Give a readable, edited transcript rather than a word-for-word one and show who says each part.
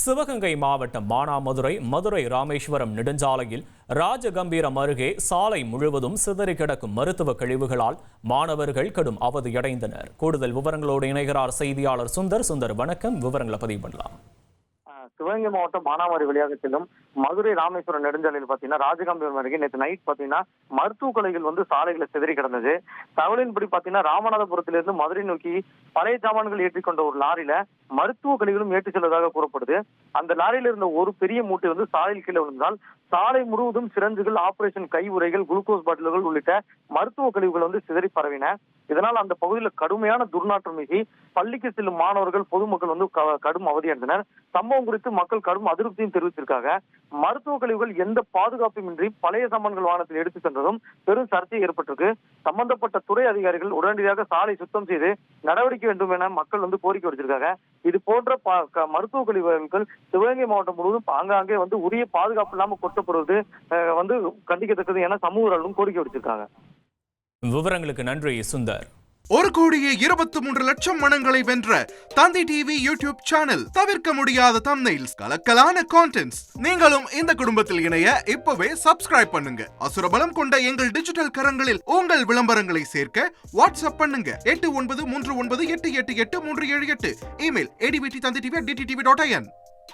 Speaker 1: சிவகங்கை மாவட்டம் மானாமதுரை மதுரை ராமேஸ்வரம் நெடுஞ்சாலையில் ராஜகம்பீரம் அருகே சாலை முழுவதும் சிதறி கிடக்கும் மருத்துவ கழிவுகளால் மாணவர்கள் கடும் அவதியடைந்தனர். கூடுதல் விவரங்களோடு இணைகிறார் செய்தியாளர் சுந்தர். வணக்கம், விவரங்களை பதிவு பண்ணலாம்.
Speaker 2: சிவகங்கை மாவட்டம் மானாமதுரை வழியாக செல்லும் மதுரை ராமேஸ்வரம் நெடுஞ்சாலையில் பாத்தீங்கன்னா ராஜகம்பீரம் அருகே நேற்று நைட் பாத்தீங்கன்னா மருத்துவ கழிவுகள் சாலைகளை சிதறி கிடந்தது. தகவலின்படி பாத்தீங்கன்னா ராமநாதபுரத்திலிருந்து மதுரை நோக்கி பழைய சாமான்கள் ஏற்றிக்கொண்ட ஒரு லாரியில மருத்துவ கழிவுகளும் ஏற்றி செல்வதாக கூறப்படுது. அந்த லாரியில இருந்த ஒரு பெரிய மூட்டை சாலையில் கீழே விழுந்தால் சாலை முழுவதும் சிரஞ்சுகள், ஆபரேஷன் கை உரைகள், குளுக்கோஸ் பாட்டில்கள் உள்ளிட்ட மருத்துவ கழிவுகள் சிதறி பரவின. இதனால் அந்த பகுதியில் கடுமையான துர்நாற்றம் வீசி பள்ளிக்கு செல்லும் மாணவர்கள், பொதுமக்கள் கடும் அவதியடைந்தனர். சம்பவம் குறித்து மக்கள் கடும் அதிருப்தியும் தெரிவித்திருக்காங்க. மருத்துவ கழிவுகள் எந்த பாதுகாப்புமின்றி பழைய சாமான்கள் வாகனத்தில் எடுத்து சென்றதும் பெரும் சர்ச்சை ஏற்பட்டிருக்கு. சம்பந்தப்பட்ட துறை அதிகாரிகள் உடனடியாக சாலை சுத்தம் செய்து நடவடிக்கை வேண்டும் என மக்கள் கோரிக்கை வச்சிருக்காங்க. இது போன்ற மருத்துவ கழிவுகள் சிவகங்கை மாவட்டம் முழுவதும் ஆங்காங்கே உரிய பாதுகாப்பு இல்லாமல் கொட்டப்படுவது கண்டிக்கத்தக்கது என சமூகங்களும் கோரிக்கை வச்சிருக்காங்க.
Speaker 1: விவரங்களுக்கு நன்றி சுந்தர்.
Speaker 3: 1,23,00,000 மனங்களை வென்ற தந்தி டிவி யூடியூப் சேனல். தவிர்க்க முடியாத தம்ப்நெயில்ஸ், கலக்கலான கான்டென்ட்ஸ். நீங்களும் இந்த குடும்பத்தில் இணைய இப்பவே சப்ஸ்கிரைப் பண்ணுங்க. அசுரபலம் கொண்ட எங்கள் டிஜிட்டல் கரங்களில் உங்கள் விளம்பரங்களை சேர்க்க வாட்ஸ்அப் பண்ணுங்க. 8939888838. Email advttv@dttv.in.